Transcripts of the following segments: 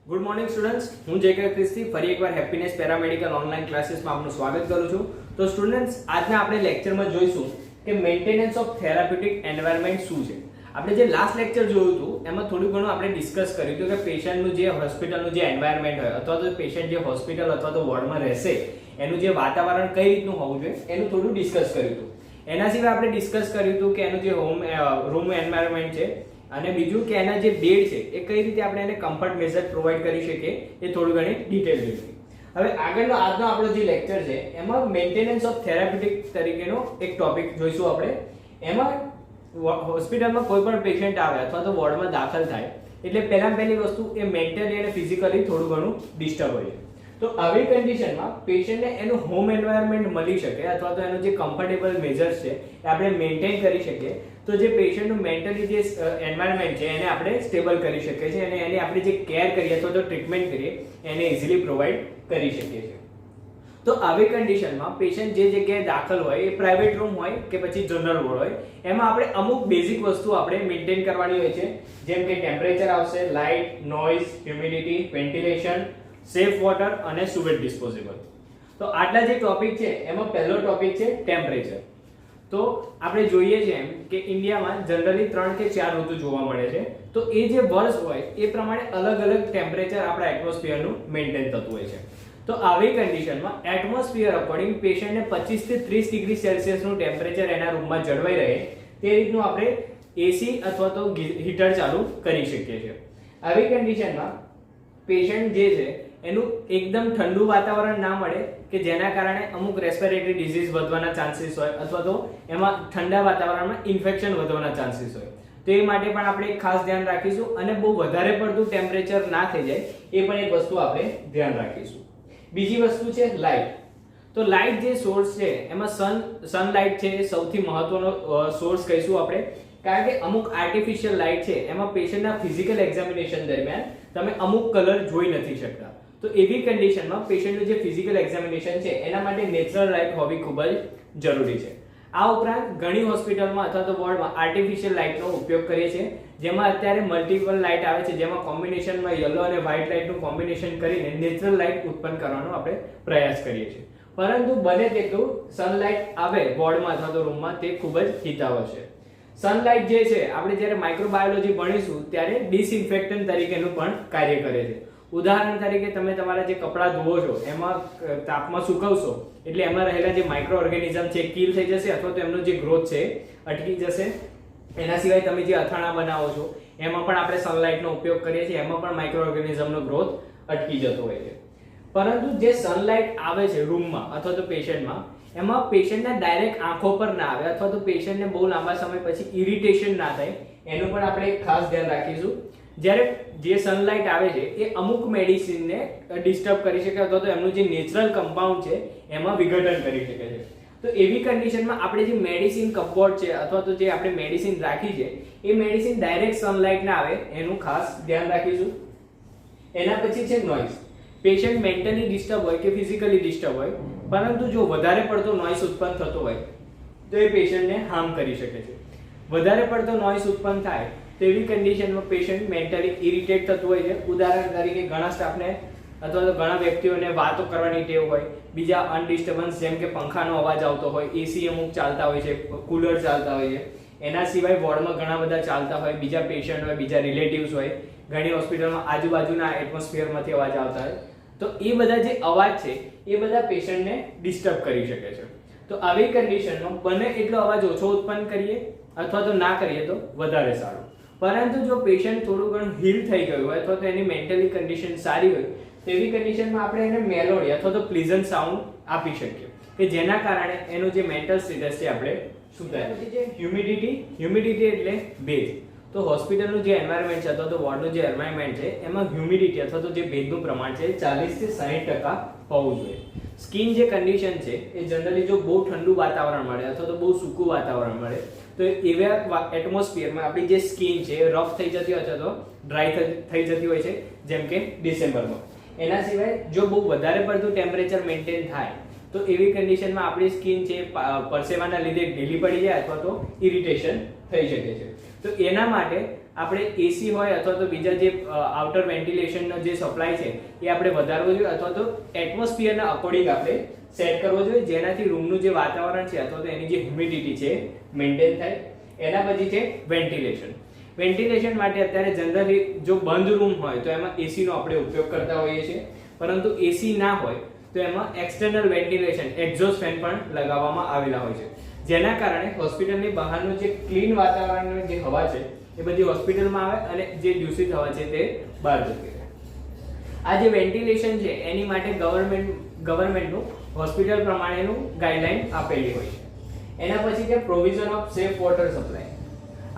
Good morning students, હું જે કે ક્રિસ્તી ફરી એકવાર હેપીનેસ પેરામેડિકલ ઓનલાઈન ક્લાસીસમાં આપનું સ્વાગત કરું છું. તો સ્ટુડન્ટ્સ, આજના આપણે લેક્ચરમાં જોઈશું કે મેન્ટેનન્સ ઓફ થેરાપ્યુટિક એન્વાયરમેન્ટ શું છે. આપણે જે લાસ્ટ લેક્ચર જોયું હતું એમાં થોડું ઘણું આપણે ડિસ્કસ કર્યું હતું કે પેશન્ટનું જે હોસ્પિટલનું જે એન્વાયરમેન્ટ હોય અથવા તો પેશન્ટ જે હોસ્પિટલ અથવા તો વોર્ડમાં રહેશે એનું જે વાતાવરણ કઈ રીતનું હોવું જોઈએ એનું થોડું ડિસ્કસ કર્યું હતું. એના સિવાય આપણે ડિસ્કસ કર્યું હતું કે એનું જે રૂમ એન્વાયરમેન્ટ છે અને બીજું કે એના જે બેડ છે એ કઈ રીતે આપણે એને કમ્ફર્ટ મેજર પ્રોવાઈડ કરી શકીએ એ થોડું ઘણી ડિટેલ જોઈશું. હવે આજનો આપણો જે લેક્ચર છે એમાં મેન્ટેનન્સ ઓફ થેરાપ્યુટિક તરીકેનો એક ટોપિક જોઈશું આપણે. એમાં હોસ્પિટલમાં કોઈ પણ પેશન્ટ આવે અથવા તો વોર્ડમાં દાખલ થાય એટલે પહેલી વસ્તુ એ મેન્ટલી અને ફિઝિકલી થોડું ઘણું ડિસ્ટર્બ હોય છે. તો આવી કન્ડિશનમાં પેશન્ટને એનું હોમ એન્વાયરમેન્ટ મળી શકે અથવા તો એનું જે કમ્ફર્ટેબલ મેજર્સ છે એ આપણે મેન્ટેન કરી શકીએ તો જે પેશન્ટનું મેન્ટલી જે એન્વાયરમેન્ટ છે એને આપણે સ્ટેબલ કરી શકીએ છીએ અને એની આપણે જે કેર કરીએ અથવા તો ટ્રીટમેન્ટ કરીએ એને ઇઝીલી પ્રોવાઈડ કરી શકીએ છીએ. તો આવી કન્ડિશનમાં પેશન્ટ જે જગ્યાએ દાખલ હોય એ પ્રાઇવેટ રૂમ હોય કે પછી જનરલ વોર્ડ હોય એમાં આપણે અમુક બેઝિક વસ્તુ આપણે મેન્ટેન કરવાની હોય છે, જેમ કે ટેમ્પરેચર આવશે, light, noise, humidity, ventilation, safe water અને સુવેજ ડિસ્પોઝેબલ. તો આટલા જે ટોપિક છે એમાં પહેલો ટોપિક છે ટેમ્પરેચર. તો આપણે જોઈએ છે એમ કે ઇન્ડિયામાં જનરલી 3 કે 4 ઋતુ જોવા મળે છે. તો એ જે વર્ષ હોય એ પ્રમાણે અલગ અલગ ટેમ્પરેચર આપણા એટમોસ્ફિયરનું મેન્ટેન થતું હોય છે. તો આવી કન્ડિશનમાં એટમોસ્ફિયર અકોર્ડિંગ પેશન્ટને 25 થી 30 ડિગ્રી સેલ્સિયસનું ટેમ્પરેચર એના રૂમમાં જળવાઈ રહે તે રીતનું આપણે એસી અથવા તો હીટર ચાલુ કરી શકીએ છીએ. આવી કન્ડિશનમાં પેશન્ટ જે છે એનું એકદમ ઠંડુ વાતાવરણ ના મળે કે જેના કારણે અમુક રેસ્પિરેટરી ડિઝીઝ વધવાના ચાન્સીસ હોય અથવા તો એમાં ઠંડા વાતાવરણમાં ઇન્ફેક્શન વધવાના ચાન્સીસ હોય. તો એ માટે પણ આપણે ખાસ ધ્યાન રાખીશું અને બહુ વધારે પડતું ટેમ્પરેચર ના થઈ જાય એ પણ એક વસ્તુ આપણે ધ્યાન રાખીશું. બીજી વસ્તુ છે લાઇટ. તો લાઇટ જે સોર્સ છે એમાં સનલાઇટ છે એ સૌથી મહત્વનો સોર્સ કહીશું આપણે, કારણ કે અમુક આર્ટિફિશિયલ લાઇટ છે એમાં પેશન્ટના ફિઝિકલ એક્ઝામિનેશન દરમિયાન તમે અમુક કલર જોઈ નથી શકતા. તો એવી કન્ડિશનમાં પેશન્ટનું જે ફિઝિકલ એક્ઝામિનેશન છે એના માટે નેચરલ લાઇટ હોવી ખૂબ જ જરૂરી છે. આ ઉપરાંત ઘણી હોસ્પિટલમાં અથવા તો વોર્ડમાં આર્ટિફિશિયલ લાઇટનો ઉપયોગ કરીએ છીએ, જેમાં અત્યારે મલ્ટિપલ લાઇટ આવે છે, જેમાં કોમ્બિનેશનમાં યલો અને વ્હાઇટ લાઇટનું કોમ્બિનેશન કરીને નેચરલ લાઇટ ઉત્પન્ન કરવાનો આપણે પ્રયાસ કરીએ છીએ. પરંતુ બને તેટલું સનલાઇટ આવે વોર્ડમાં અથવા તો રૂમમાં તે ખૂબ જ હિતાવહ છે. સનલાઇટ જે છે આપણે જ્યારે માઇક્રોબાયોલોજી ભણીશું ત્યારે ડિસઇન્ફેક્ટન્ટ તરીકેનું પણ કાર્ય કરે છે. ઉદાહરણ તરીકે તમે તમારા જે કપડાં ધોવો છો એમાં તાપમાં સુકવશો એટલે એમાં રહેલા જે માઇક્રો ઓર્ગેનિઝમ છે કિલ થઈ જશે અથવા તો એમનો જે ગ્રોથ છે અટકી જશે. એના સિવાય તમે જે અથાણા બનાવો છો એમાં પણ આપણે સનલાઇટનો ઉપયોગ કરીએ છીએ, એમાં પણ માઇક્રો ઓર્ગેનિઝમનો ગ્રોથ અટકી જતો હોય છે. પરંતુ જે સનલાઇટ આવે છે રૂમમાં અથવા તો પેશન્ટમાં એમાં પેશન્ટના ડાયરેક્ટ આંખો પર ના આવે અથવા તો પેશન્ટને બહુ લાંબા સમય પછી ઇરિટેશન ના થાય એનું પણ આપણે ખાસ ધ્યાન રાખીશું. જ્યારે જે સનલાઇટ આવે છે એ અમુક મેડિસિનને ડિસ્ટર્બ કરી શકે અથવા તો એમનું જે નેચરલ કમ્પાઉન્ડ છે એમાં વિઘટન કરી શકે છે. તો એવી કન્ડિશનમાં આપણે જે મેડિસિન કપબોર્ડ છે અથવા તો જે આપણે મેડિસિન રાખી છે એ મેડિસિન ડાયરેક્ટ સનલાઇટ ના આવે એનું ખાસ ધ્યાન રાખીશું. એના પછી છે નોઇઝ. પેશન્ટ મેન્ટલી ડિસ્ટર્બ હોય કે ફિઝિકલી ડિસ્ટર્બ હોય પરંતુ જો વધારે પડતો નોઇઝ ઉત્પન્ન થતો હોય તો એ પેશન્ટને હાર્મ કરી શકે છે. વધારે પડતો નોઇઝ ઉત્પન્ન થાય તો એવી કન્ડિશનમાં પેશન્ટ મેન્ટલી ઇરિટેટ થતું હોય છે. ઉદાહરણ તરીકે ઘણા સ્ટાફને અથવા તો ઘણા વ્યક્તિઓને વાતો કરવાની ટેવ હોય, બીજા અનડિસ્ટર્બન્સ જેમ કે પંખાનો અવાજ આવતો હોય, એસી અમુક ચાલતા હોય છે, કુલર ચાલતા હોય છે. એના સિવાય વોર્ડમાં ઘણા બધા ચાલતા હોય, બીજા પેશન્ટ હોય, બીજા રિલેટિવ્સ હોય, ઘણી હોસ્પિટલમાં આજુબાજુના એટમોસ્ફિયરમાંથી અવાજ આવતા હોય. તો એ બધા જે અવાજ છે એ બધા પેશન્ટને ડિસ્ટર્બ કરી શકે છે. તો આવી કન્ડિશનમાં બને એટલો અવાજ ઓછો ઉત્પન્ન કરીએ અથવા તો ના કરીએ તો વધારે સારું. પરંતુ જો પેશન્ટ થોડું ઘણું હીલ થઈ ગયું હોય અથવા તો એની મેન્ટલી કન્ડિશન સારી હોય તો એવી કન્ડિશનમાં આપણે એને મેલોડી અથવા તો પ્લીઝન્ટ સાઉન્ડ આપી શકીએ કે જેના કારણે એનું જે મેન્ટલ સ્ટેટસ છે આપણે સુધારે. હ્યુમિડિટી એટલે ભેજ. તો હોસ્પિટલનું જે એન્વાયરમેન્ટ છે અથવા તો વોર્ડનું જે એન્વાયરમેન્ટ છે એમાં હ્યુમિડિટી અથવા તો જે ભેજનું પ્રમાણ છે 40 થી 60% હોવું જોઈએ. સ્કિન જે કન્ડિશન છે એ જનરલી જો બહુ ઠંડુ વાતાવરણ મળે અથવા તો બહુ સૂકું વાતાવરણ મળે તો એવા એટમોસ્ફિયરમાં આપણી જે સ્કિન છે રફ થઈ જતી હોય અથવા તો ડ્રાય થઈ જતી હોય છે, જેમ કે ડિસેમ્બરમાં. એના સિવાય જો બહુ વધારે પડતું ટેમ્પરેચર મેન્ટેન થાય તો એવી કન્ડિશનમાં આપણી સ્કિન છે પરસેવાના લીધે ઢીલી પડી જાય અથવા તો ઇરિટેશન થઈ શકે છે. તો એના માટે આપણે એસી હોય અથવા તો બીજા જે આઉટર વેન્ટિલેશનનો જે સપ્લાય છે એ આપણે વધારવો જોઈએ અથવા તો એટમોસ્ફિયરના અકોર્ડિંગ આપણે સેટ કરવો જોઈએ, જેનાથી રૂમનું જે વાતાવરણ છે અથવા તો એની જે હ્યુમિડિટી છે મેન્ટેન થાય. એના પછી છે વેન્ટિલેશન. વેન્ટિલેશન માટે અત્યારે જનરલી જો બંધ રૂમ હોય તો એમાં એસી નો આપણે ઉપયોગ કરતા હોઈએ છીએ, પરંતુ એસી ના હોય તો એમાં એક્સટર્નલ વેન્ટિલેશન એક્ઝોસ્ટ ફેન પણ લગાવવામાં આવેલા હોય છે, જેના કારણે હોસ્પિટલની બહારનું જે ક્લીન વાતાવરણની જે હવા છે એ બધી હોસ્પિટલમાં આવે અને જે દૂષિત હવા છે તે બહાર જતી રહે. આ જે વેન્ટિલેશન છે એની માટે ગવર્મેન્ટનું હોસ્પિટલ પ્રમાણેનું ગાઈડલાઈન આપેલી હોય છે. એના પછી છે provision of safe water supply.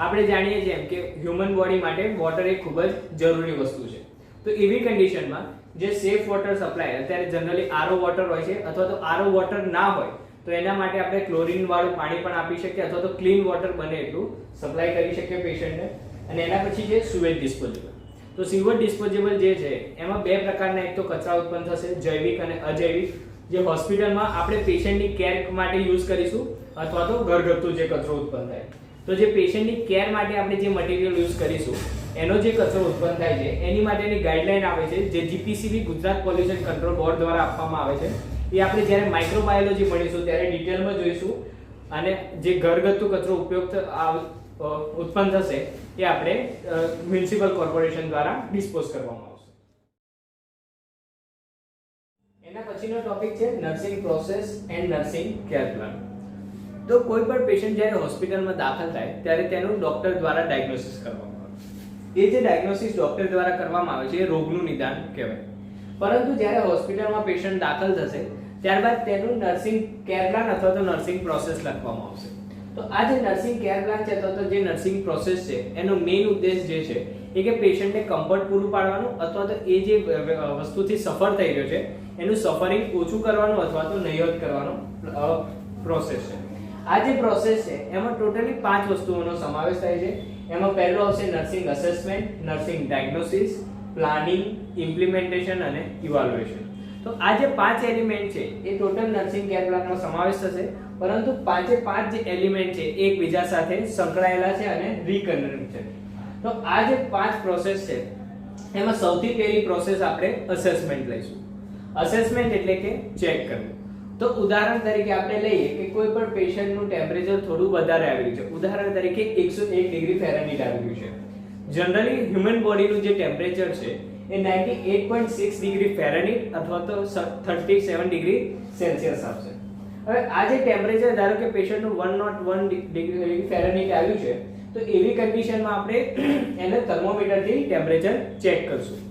આપણે જાણીએ છીએ કે હ્યુમન બોડી માટે વોટર એ ખૂબ જ જરૂરી વસ્તુ છે. તો એવી કન્ડિશનમાં જે સેફ વોટર સપ્લાય અત્યારે જનરલી આરઓ વોટર હોય છે અથવા તો આરઓ વોટર ના હોય તો એના માટે આપણે ક્લોરીન વાળું પાણી પણ આપી શકીએ અથવા તો ક્લીન વોટર બને એટલું સપ્લાય કરી શકીએ પેશન્ટને. અને એના પછી છે સુવેજ ડિસ્પોઝેબલ. તો સુવેજ ડિસ્પોઝેબલ જે છે એમાં બે પ્રકારના એક તો કચરા ઉત્પન્ન થશે, જૈવિક અને અજૈવિક, જે હોસ્પિટલમાં આપણે પેશન્ટની કેર માટે યુઝ કરીશું અથવા તો ઘરગથ્થુ જે કચરો ઉત્પન્ન થાય. તો જે પેશન્ટની કેર માટે આપણે જે મટીરીયલ યુઝ કરીશું એનો જે કચરો ઉત્પન્ન થાય છે એની માટેની ગાઈડલાઈન આવે છે, જે GPCB Gujarat pollution control board દ્વારા આપવામાં આવે છે. એ આપણે જ્યારે માઇક્રોબાયોલોજી ભણીશું ત્યારે ડિટેલમાં જોઈશું. અને જે ઘરગથ્થુ કચરો ઉત્પન્ન થશે એ આપણે મ્યુનિસિપલ કોર્પોરેશન દ્વારા ડિસ્પોઝ કરવામાં આવશે. એના પછીનો ટોપિક છે nursing process and nursing care plan. તો કોઈ પણ પેશન્ટ જ્યારે હોસ્પિટલમાં દાખલ થાય ત્યારે તેનું ડોક્ટર દ્વારા ડાયગ્નોસિસ કરવામાં આવે છે. એ જે ડાયગ્નોસિસ ડોક્ટર દ્વારા કરવામાં આવે છે એ રોગનું નિદાન કહેવાય. પરંતુ જ્યારે હોસ્પિટલમાં પેશન્ટ દાખલ થશે ત્યારબાદ તેનું નર્સિંગ કેર પ્લાન અથવા તો નર્સિંગ પ્રોસેસ લખવામાં આવશે. તો આ જે નર્સિંગ કેર પ્લાન છે અથવા તો જે નર્સિંગ પ્રોસેસ છે એનો મેઇન ઉદ્દેશ જે છે એ કે પેશન્ટને કમ્ફર્ટ પૂરું પાડવાનું અથવા તો એ જે વસ્તુથી સફર થઈ રહ્યો છે એનું સફરિંગ ઓછું કરવાનું અથવા તો નહિવત કરવાનો પ્રોસેસ છે. આ જે પ્રોસેસ છે એમાં ટોટલી 5 વસ્તુઓનો સમાવેશ થાય છે. એમાં પહેલો આવશે nursing assessment, nursing diagnosis, planning, implementation અને ઇવાલ્યુએશન. તો આ જે 5 એલિમેન્ટ છે એ ટોટલ નર્સિંગ કેર પ્લાનમાં સમાવેશ થશે, પરંતુ 5 જે એલિમેન્ટ છે એકબીજા સાથે સંકળાયેલા છે અને રિકરન્ટ છે. તો આ જે 5 પ્રોસેસ છે એમાં સૌથી પહેલી પ્રોસેસ આપણે અસેસમેન્ટ લઈશું. અસેસમેન્ટ એટલે કે ચેક કરવું. તો ઉદાહરણ તરીકે આપણે લઈએ કે કોઈ પણ પેશન્ટનું ટેમ્પરેચર થોડું વધારે આવી છે. ઉદાહરણ તરીકે 101 ડિગ્રી ફેરનહીટ આવી છે. જનરલી હ્યુમન બોડીનું જે ટેમ્પરેચર છે એ 98.6 ડિગ્રી ફેરનહીટ અથવા તો 37 ડિગ્રી સેલ્સિયસ આવશે. હવે આ જે ટેમ્પરેચર ધારો કે પેશન્ટનું 101 ડિગ્રી ફેરનહીટ આવ્યું છે તો એવી કન્ડિશનમાં આપણે એને થર્મોમીટરથી ટેમ્પરેચર ચેક કરશું.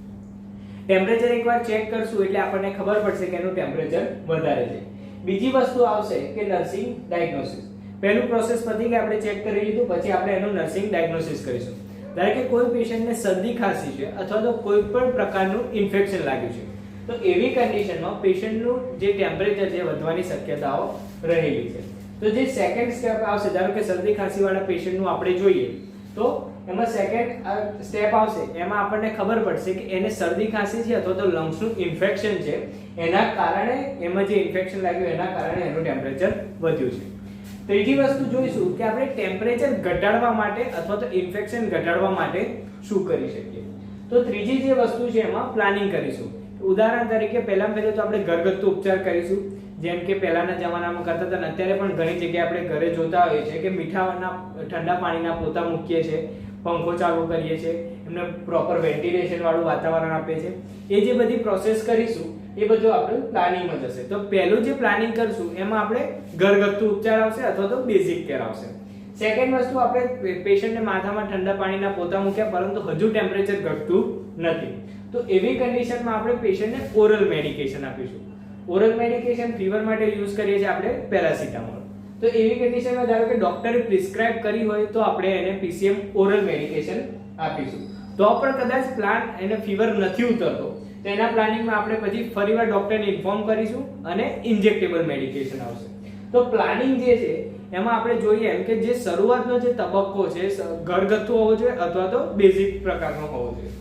ટેમ્પરેચર એકવાર ચેક કરશું એટલે આપણને ખબર પડશે કે એનું ટેમ્પરેચર વધારે છે. બીજી વસ્તુ આવશે કે નર્સિંગ ડાયગ્નોસિસ. પહેલું પ્રોસેસ પતી કે આપણે ચેક કરી લીધું, પછી આપણે એનું નર્સિંગ ડાયગ્નોસિસ કરીશું. ધારો કે કોઈ પેશન્ટને શરદી ખાંસી છે અથવા તો કોઈ પણ પ્રકારનું ઇન્ફેક્શન લાગ્યું છે તો એવી કન્ડિશનમાં પેશન્ટનું જે ટેમ્પરેચર છે વધવાની શક્યતાઓ રહેલી છે. તો જે સેકન્ડ સ્ટેપ આવશે, ધારો કે શરદી ખાંસી વાળા પેશન્ટનું આપણે જોઈએ તો એમાં સેકન્ડ સ્ટેપ આવશે, એમાં આપણને ખબર પડશે કે એને શરદી ખાંસી છે અથવા તો લંગ્સનું ઇન્ફેક્શન છે, એના કારણે એમાં જે ઇન્ફેક્શન લાગ્યું એના કારણે એનું ટેમ્પરેચર વધ્યું છે. ત્રીજી વસ્તુ જોઈશું કે આપણે ટેમ્પરેચર ઘટાડવા માટે અથવા તો ઇન્ફેક્શન ઘટાડવા માટે શું કરી શકીએ. તો ત્રીજી જે વસ્તુ છે એમાં પ્લાનિંગ કરીશું. ઉદાહરણ તરીકે પહેલામાં પહેલું તો આપણે ઘરગથ્થુ ઉપચાર કરીશું, જેમ કે પહેલાના જમાનામાં કરતા હતા, અત્યારે પણ ઘણી જગ્યાએ આપણે ઘરે જોતા હોઈએ છીએ કે મીઠાના ઠંડા પાણીના પોતા મૂકીએ છીએ, પંખો ચાલુ કરીએ છીએ, એમને પ્રોપર વેન્ટિલેશન વાળું વાતાવરણ આપીએ છીએ. એ જે બધી પ્રોસેસ કરીશું એ બધું આપણું પ્લાનિંગમાં જશે. તો પહેલું જે પ્લાનિંગ કરશું એમાં આપણે ઘરગથ્થુ ઉપચાર આવશે અથવા તો બેઝિક કેર આવશે. સેકન્ડ વસ્તુ, આપણે પેશન્ટને માથામાં ઠંડા પાણીના પોતા મૂક્યા પરંતુ હજુ ટેમ્પરેચર ઘટતું નથી, તો એવી કન્ડિશનમાં આપણે પેશન્ટને ઓરલ મેડિકેશન આપીશું. ઓરલ મેડિકેશન ફીવર માટે યુઝ કરીએ છીએ આપણે પેરાસિટામોલ. તો એવી કન્ડિશનમાં ધારો કે ડોક્ટરે પ્રિસ્ક્રાઇબ કરી હોય તો આપણે એને પીસીએમ ઓરલ મેડિકેશન આપીશું. તો પણ કદાચ પ્લાન એને ફીવર નથી ઉતરતો તો એના પ્લાનિંગમાં આપણે પછી ફરીવાર ડોક્ટરને ઇન્ફોર્મ કરીશું અને ઇન્જેક્ટેબલ મેડિકેશન આવશે. તો પ્લાનિંગ જે છે એમાં આપણે જોઈએ એમ કે જે શરૂઆતનો જે તબક્કો છે ઘરગથ્થુ હોવો જોઈએ અથવા તો બેઝિક પ્રકારનો હોવો જોઈએ.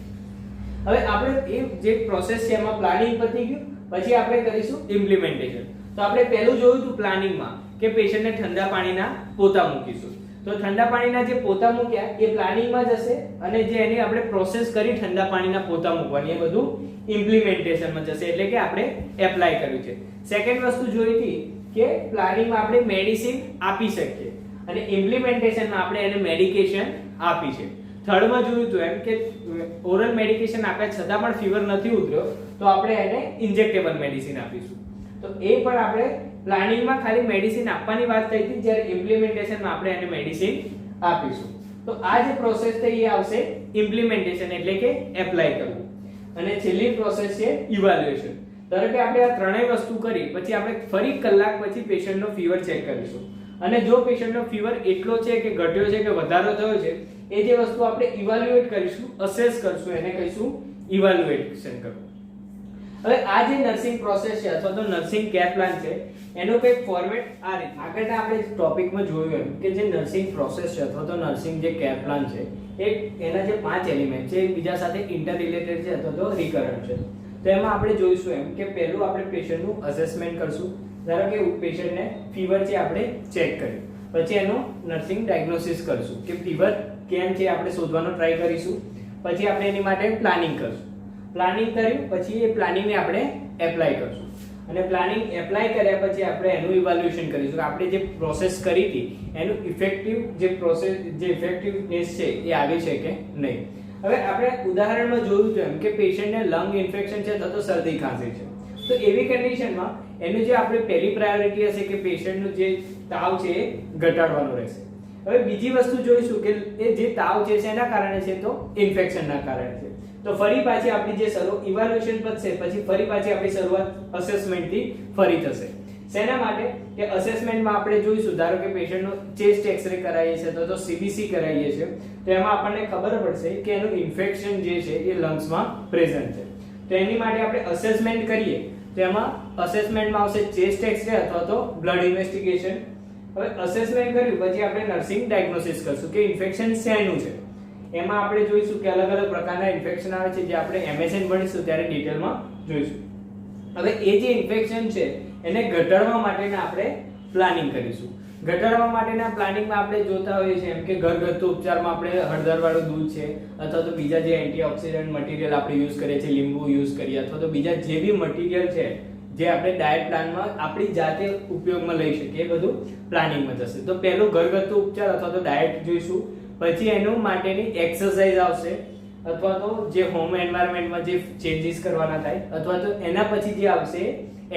હવે આપણે એ જે પ્રોસેસ છે એમાં પ્લાનિંગ પતી ગયું, પછી આપણે કરીશું ઇમ્પ્લિમેન્ટેશન. તો આપણે પહેલું જોયું હતું પ્લાનિંગમાં કે પેશન્ટને ઠંડા પાણીના પોતા મૂકીશું. તો ઠંડા પાણીના જે પોતા મૂક્યા એ પ્લાનિંગમાં જશે અને જે એની આપણે પ્રોસેસ કરી ઠંડા પાણીના પોતા મૂકવાની એ બધું ઇમ્પ્લિમેન્ટેશનમાં જશે, એટલે કે આપણે એપ્લાય કર્યું છે. સેકન્ડ વસ્તુ જોઈ હતી કે પ્લાનિંગમાં આપણે મેડિસિન આપી શકીએ અને ઇમ્પ્લિમેન્ટેશનમાં આપણે એને મેડિકેશન આપી છે. થર્ડમાં જોયું હતું એમ કે ઓરલ મેડિકેશન આપ્યા છતાં પણ ફીવર નથી ઉતર્યો તો આપણે એને ઇન્જેક્ટેબલ મેડિસિન આપીશું. તો એ પણ આપણે પ્લાનિંગમાં ખાલી મેડિસિન આપવાની વાત થઈ હતી, જ્યારે ઇમ્પ્લિમેન્ટેશનમાં આપણે એને મેડિસિન આપીશું. તો આ જે પ્રોસેસ છે એ આવશે ઇમ્પ્લિમેન્ટેશન એટલે કે એપ્લાય કરવું. અને છેલ્લી પ્રોસેસ છે ઇવેલ્યુએશન. ધારો કે આપણે આ ત્રણેય વસ્તુ કરી પછી આપણે ફરી કલાક પછી પેશન્ટનો ફીવર ચેક કરીશું અને જો પેશન્ટનો ફીવર એટલો છે કે ઘટ્યો છે કે વધારો થયો છે એ જે વસ્તુ આપણે ઇવેલ્યુએટ કરીશું, અસેસ કરશું, એને કહીશું ઇવેલ્યુએશન કરવું. હવે આ જે નર્સિંગ પ્રોસેસ છે અથવા તો નર્સિંગ કેર પ્લાન છે એનો કંઈક ફોર્મેટ આ રીતે આગળના આપણે ટોપિકમાં જોયું એમ કે જે નર્સિંગ પ્રોસેસ છે અથવા તો નર્સિંગ જે કેર પ્લાન છે એના જે 5 એલિમેન્ટ છે બીજા સાથે ઇન્ટર રિલેટેડ છે અથવા તો રિકરન્ટ છે. તો એમાં આપણે જોઈશું એમ કે પહેલું આપણે પેશન્ટનું અસેસમેન્ટ કરશું. ધારો કે પેશન્ટને ફીવર છે આપણે ચેક કર્યું, પછી એનું નર્સિંગ ડાયગ્નોસિસ કરશું કે ફીવર કેમ છે આપણે શોધવાનો ટ્રાય કરીશું. પછી આપણે એની માટે પ્લાનિંગ કરશું. પ્લાનિંગ કર્યું પછી એ પ્લાનિંગને આપણે એપ્લાય કરશું અને પ્લાનિંગ એપ્લાય કર્યા પછી આપણે એનું ઇવેલ્યુએશન કરીશું. આપણે જે પ્રોસેસ કરી હતી એનું ઇફેક્ટિવ જે પ્રોસેસ જે ઇફેક્ટિવનેસ છે એ આવી છે કે નહીં. હવે આપણે ઉદાહરણમાં જોયું હતું એમ કે પેશન્ટને લંગ ઇન્ફેક્શન છે અથવા તો શરદી ખાંસી છે. તો એવી કન્ડિશનમાં એનું જે આપણે પહેલી પ્રાયોરિટી હશે કે પેશન્ટનું જે તાવ છે એ ઘટાડવાનો રહેશે. હવે બીજી વસ્તુ જોઈશું કે એ જે તાવ છે શેના કારણે છે તો ઇન્ફેક્શનના કારણે છે. તો ફરી પાછી આપણી જે ઇવેલ્યુએશન પતશે પછી ફરી પાછી આપણી શરૂઆત અસેસમેન્ટથી ફરી થશે. શેના માટે કે અસેસમેન્ટમાં આપણે જોઈશું ધારો કે પેશન્ટનો ચેસ્ટ એક્સરે કરાવીએ છે તો સીબીસી કરાવીએ છે તો એમાં આપણને ખબર પડશે કે એનું ઇન્ફેક્શન જે છે એ લંગ્સમાં પ્રેઝન્ટ છે. તો એની માટે આપણે અસેસમેન્ટ કરીએ તો એમાં અસેસમેન્ટમાં આવશે ચેસ્ટ એક્સરે અથવા તો બ્લડ ઇન્વેસ્ટિગેશન. હવે અસેસમેન્ટ કર્યું પછી આપણે નર્સિંગ ડાયગ્નોસિસ કરશું કે ઇન્ફેક્શન શેનું છે. એમાં આપણે જોઈશું કે અલગ અલગ પ્રકારના ઇન્ફેક્શન આવે છે જે આપણે એમએસએન ભણીશું ત્યારે ડિટેલમાં જોઈશું. હવે એ જે ઇન્ફેક્શન છે એને ઘટાડવા માટેના આપણે પ્લાનિંગ કરીશું. ઘટાડવા માટેના પ્લાનિંગમાં આપણે જોતા હોઈએ છીએ એમ કે ઘરગથ્થુ ઉપચારમાં આપણે હળદરવાળું દૂધ છે અથવા તો બીજા જે એન્ટીઓક્સિડન્ટ મટીરિયલ આપણે યુઝ કરીએ છીએ, લીંબુ યુઝ કરીએ અથવા તો બીજા જે બી મટીરિયલ છે જે આપણે ડાયટ પ્લાનમાં આપણી જાતે ઉપયોગમાં લઈ શકીએ એ બધું પ્લાનિંગમાં જશે. તો પહેલું ઘરગથ્થુ ઉપચાર અથવા તો ડાયટ જોઈશું. પછી એનું માટેની એક્સરસાઇઝ આવશે અથવા તો જે હોમ એન્વાયરમેન્ટમાં જે ચેન્જીસ કરવાના થાય અથવા તો એના પછી જે આવશે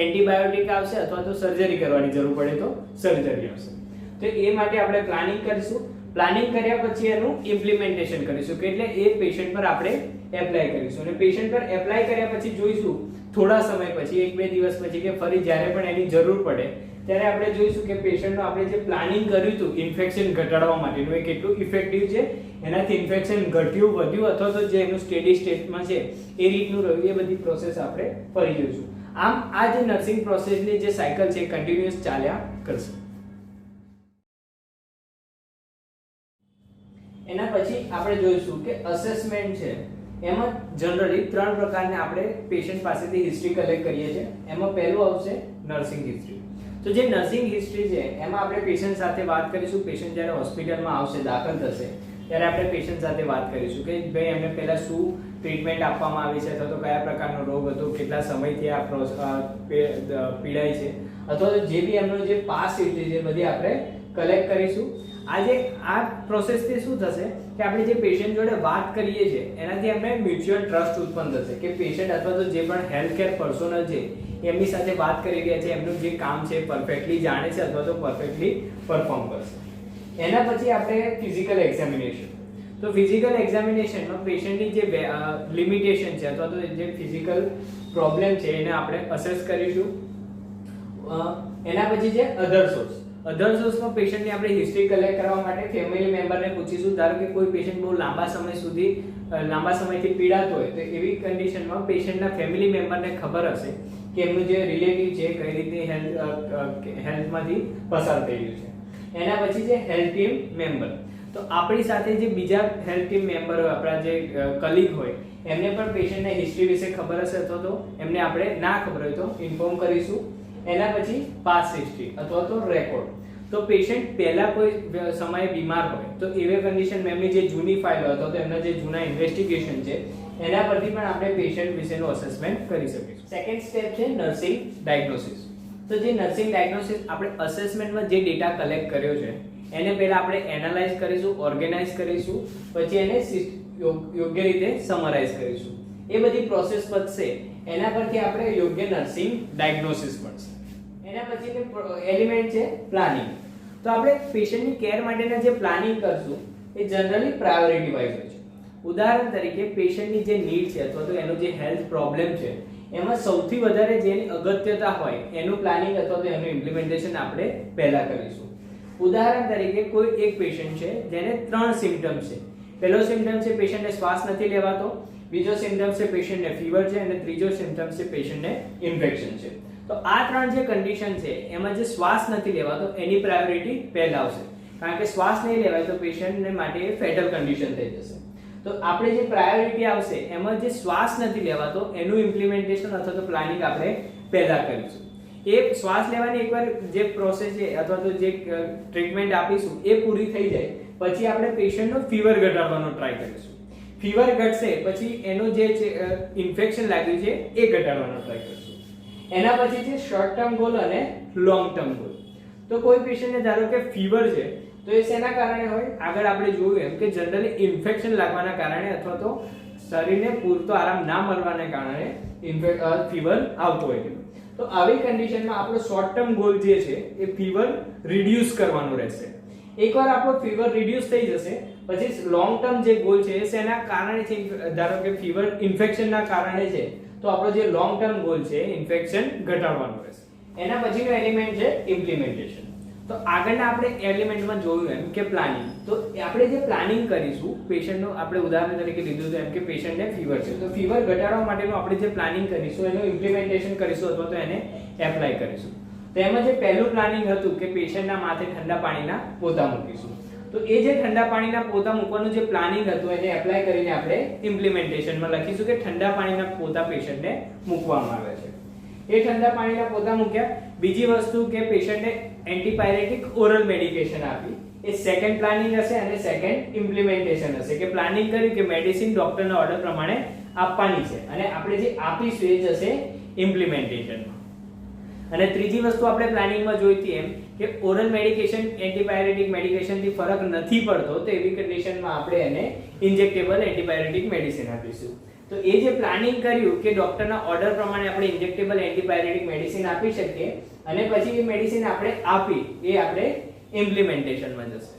એન્ટીબાયોટિક આવશે અથવા તો સર્જરી કરવાની જરૂર પડે તો સર્જરી આવશે. તો એ માટે આપણે પ્લાનિંગ કરીશું. પ્લાનિંગ કર્યા પછી એનું ઇમ્પ્લિમેન્ટેશન કરીશું કે એટલે એ પેશન્ટ પર આપણે એપ્લાય કરીશું અને પેશન્ટ પર એપ્લાય કર્યા પછી જોઈશું થોડા સમય પછી 1-2 દિવસ પછી કે ફરી જ્યારે પણ એની જરૂર પડે ત્યારે આપણે જોઈશું કે પેશન્ટનો આપણે જે પ્લાનિંગ કર્યું હતું ઇન્ફેક્શન ઘટાડવા માટેનું એ કેટલું ઇફેક્ટિવ છે, એનાથી ઇન્ફેક્શન ઘટ્યું વધ્યું અથવા તો જે એનું સ્ટેડી સ્ટેટમાં છે એ રીતનું રહ્યું એ બધી પ્રોસેસ આપણે ફરી જોઈશું. આમ આ જે નર્સિંગ પ્રોસેસની જે સાયકલ છે કન્ટિન્યુઅસ ચાલ્યા કરશે. એના પછી આપણે જોઈશું કે અસેસમેન્ટ છે એમાં જનરલી 3 પ્રકારના આપણે પેશન્ટ પાસેથી હિસ્ટ્રી કલેક્ટ કરીએ છીએ. એમાં પહેલું આવશે નર્સિંગ હિસ્ટ્રી. તો જે નર્સિંગ હિસ્ટ્રી છે એમાં આપણે પેશન્ટ સાથે વાત કરીશું. પેશન્ટ જ્યારે હોસ્પિટલમાં આવશે દાખલ થશે ત્યારે આપણે પેશન્ટ સાથે વાત કરીશું કે ભાઈ એમને પહેલા શું ટ્રીટમેન્ટ આપવામાં આવી છે અથવા તો કયા પ્રકારનો રોગ હતો, કેટલા સમયથી આ પીડાય છે અથવા તો જે બી એમનો જે પાસ્ટ હિસ્ટ્રી છે બધી આપણે કલેક્ટ કરીશું. આજે આ પ્રોસેસથી શું થશે કે આપણે જે પેશન્ટ જોડે વાત કરીએ છીએ એનાથી અમને મ્યુચ્યુઅલ ટ્રસ્ટ ઉત્પન્ન થશે કે પેશન્ટ અથવા તો જે પણ હેલ્થ કેર પર્સોનલ છે એમની સાથે વાત કરી રહ્યા છે, એમનું જે કામ છે પરફેક્ટલી જાણે છે અથવા તો પરફેક્ટલી પરફોર્મ કરશે. એના પછી આપણે ફિઝિકલ એક્ઝામિનેશન. તો ફિઝિકલ એક્ઝામિનેશનમાં પેશન્ટની જે લિમિટેશન છે અથવા તો જે ફિઝિકલ પ્રોબ્લેમ છે એને આપણે અસેસ કરીશું. એના પછી જે અધર સોર્સમાં પેશન્ટની આપણે હિસ્ટ્રી કલેક્ટ કરવા માટે ફેમિલી મેમ્બરને પૂછીશું. ધારો કે કોઈ પેશન્ટ બહુ લાંબા સમયથી પીડાતો હોય તો એવી કન્ડિશનમાં પેશન્ટના ફેમિલી મેમ્બરને ખબર હશે કે એમનું જે રિલેટિવ છે કઈ રીતે હેલ્થમાંથી પસાર થઈ રહ્યું છે. એના પછી છે હેલ્થ ટીમ મેમ્બર. તો આપણી સાથે જે બીજા હેલ્થ ટીમ મેમ્બર હોય, આપણા જે કલીગ હોય એમને પણ પેશન્ટના હિસ્ટ્રી વિશે ખબર હશે અથવા તો એમને આપણે ના ખબર હોય તો ઇન્ફોર્મ કરીશું. એના પછી પાસ્ટ હિસ્ટ્રી અથવા તો રેકોર્ડ. તો પેશન્ટ પહેલા કોઈ સમયે બીમાર હોય તો એવી કન્ડિશન એમની જે જૂની ફાઇલ હોય તો એમના જે જૂના ઇન્વેસ્ટિગેશન છે એના પરથી પણ આપણે પેશન્ટ વિશેનું અસેસમેન્ટ કરી શકીશું. સેકન્ડ સ્ટેપ છે નર્સિંગ ડાયગ્નોસિસ. તો જે નર્સિંગ ડાયગ્નોસિસ આપણે અસેસમેન્ટમાં જે ડેટા કલેક્ટ કર્યો છે એને પહેલા આપણે એનાલાઇઝ કરીશું, ઓર્ગેનાઇઝ કરીશું, પછી એને યોગ્ય રીતે સમરાઇઝ કરીશું. એ બધી પ્રોસેસ પતશે એના પરથી આપણે યોગ્ય નર્સિંગ ડાયગ્નોસિસ મળશે. એના પછીનું એલિમેન્ટ છે પ્લાનિંગ. તો આપણે પેશન્ટની કેર માટેના જે પ્લાનિંગ કરશું એ જનરલી પ્રાયોરિટી વાઇઝ હોય છે. ઉદાહરણ તરીકે પેશન્ટની જે નીડ છે અથવા તો એનો જે હેલ્થ પ્રોબ્લેમ છે એમાં સૌથી વધારે જેની અગત્યતા હોય એનું પ્લાનિંગ અથવા તો એનું ઇમ્પ્લિમેન્ટેશન આપણે પહેલા કરીશું. ઉદાહરણ તરીકે કોઈ એક પેશન્ટ છે જેને 3 સિમ્પટમ્સ છે. પહેલો સિમ્પટમ છે પેશન્ટને શ્વાસ નથી લેવાતો, બીજો સિમ્પટમ છે પેશન્ટને ફીવર છે અને ત્રીજો સિમ્પટમ છે પેશન્ટને ઇન્ફેક્શન છે. તો આ 3 જે કન્ડિશન છે એમાં જે શ્વાસ નથી લેવાતો એની પ્રાયોરિટી પહેલા આવશે, કારણ કે શ્વાસ નહીં લેવાય તો પેશન્ટને માટે ફેટલ કન્ડિશન થઈ જશે. તો આપણે જે પ્રાયોરિટી આવશે એમાં જે શ્વાસ નથી લેવાતો એનું ઇમ્પ્લિમેન્ટેશન અથવા તો પ્લાનિંગ આપણે પહેલા કરીશું. એ શ્વાસ લેવાની એકવાર જે પ્રોસેસ છે અથવા તો જે ટ્રીટમેન્ટ આપીશું એ પૂરી થઈ જાય પછી આપણે પેશન્ટનો ફીવર ઘટાડવાનો ટ્રાય કરીશું. ફીવર ઘટશે પછી એનું જે ઇન્ફેક્શન લાગ્યું છે એ ઘટાડવાનો ટ્રાય કરીશું. એના પછી છે શોર્ટ ટર્મ ગોલ અને લોંગ ટર્મ ગોલ. તો કોઈ પેશન્ટને ધારો કે ફીવર છે તો એ શેના કારણે હોય? આગળ આપણે જોયું એમ કે જનરલી ઇન્ફેક્શન લાગવાના કારણે અથવા તો શરીરને પૂરતો આરામ ના મળવાને કારણે ફીવર આવતો હોય છે. તો આવી કન્ડિશનમાં આપણો શોર્ટ ટર્મ ગોલ જે છે એ ફીવર રિડ્યુસ કરવાનો રહેશે. એકવાર આપણો ફીવર રિડ્યુસ થઈ જશે પછી લોંગ ટર્મ જે ગોલ છે એ શેના કારણે છે? ધારો કે ફીવર ઇન્ફેક્શનના કારણે છે તો આપણો જે લોંગ ટર્મ ગોલ છે ઇન્ફેક્શન ઘટાડવાનો રહેશે. એના પછીનો એલિમેન્ટ છે ઇમ્પ્લિમેન્ટેશન. તો આગળના આપણે એલિમેન્ટમાં જોયું એમ કે પ્લાનિંગ. તો આપણે જે પ્લાનિંગ કરીશું પેશન્ટનો આપણે ઉદાહરણ તરીકે લીધું હતું એમ કે પેશન્ટને ફીવર છે તો ફીવર ઘટાડવા માટેનું આપણે જે પ્લાનિંગ કરીશું એનું ઇમ્પ્લિમેન્ટેશન કરીશું અથવા તો એને એપ્લાય કરીશું. તો એમાં જે પહેલું પ્લાનિંગ હતું કે પેશન્ટના માથે ઠંડા પાણીના પોતા મૂકીશું. તો એ જે ઠંડા પાણીના પોતા મૂકવાનું જે પ્લાનિંગ હતું એને એપ્લાય કરીને આપણે ઇમ્પ્લિમેન્ટેશનમાં લખીશું કે ઠંડા પાણીના પોતા પેશન્ટને મૂકવામાં આવે છે. એ ઠંડા પાણીના પોતા મૂક્યા. બીજી વસ્તુ કે પેશન્ટને એન્ટીપાયરેટિક ઓરલ મેડિકેશન આપી. એ સેકન્ડ પ્લાનિંગ હશે અને સેકન્ડ ઇમ્પ્લિમેન્ટેશન હશે કે પ્લાનિંગ કર્યું કે મેડિસિન ડોક્ટરના ઓર્ડર પ્રમાણે આપવાની છે અને આપણે જે આપીશું એ જશે ઇમ્પ્લિમેન્ટેશનમાં. અને ત્રીજી વસ્તુ આપણે પ્લાનિંગમાં જોઈ હતી એમ કે ઓરલ મેડિકેશન એન્ટીબાયોટિક મેડિકેશનથી ફરક નથી પડતો તો એવી કન્ડિશનમાં આપણે એને ઇન્જેક્ટેબલ એન્ટીબાયોટિક મેડિસિન આપીશું. તો એ જે પ્લાનિંગ કર્યું કે ડોક્ટરના ઓર્ડર પ્રમાણે આપણે ઇન્જેક્ટેબલ એન્ટીબાયોટિક મેડિસિન આપી શકીએ અને પછી એ મેડિસિન આપણે આપી એ આપણે ઇમ્પ્લિમેન્ટેશનમાં જશે.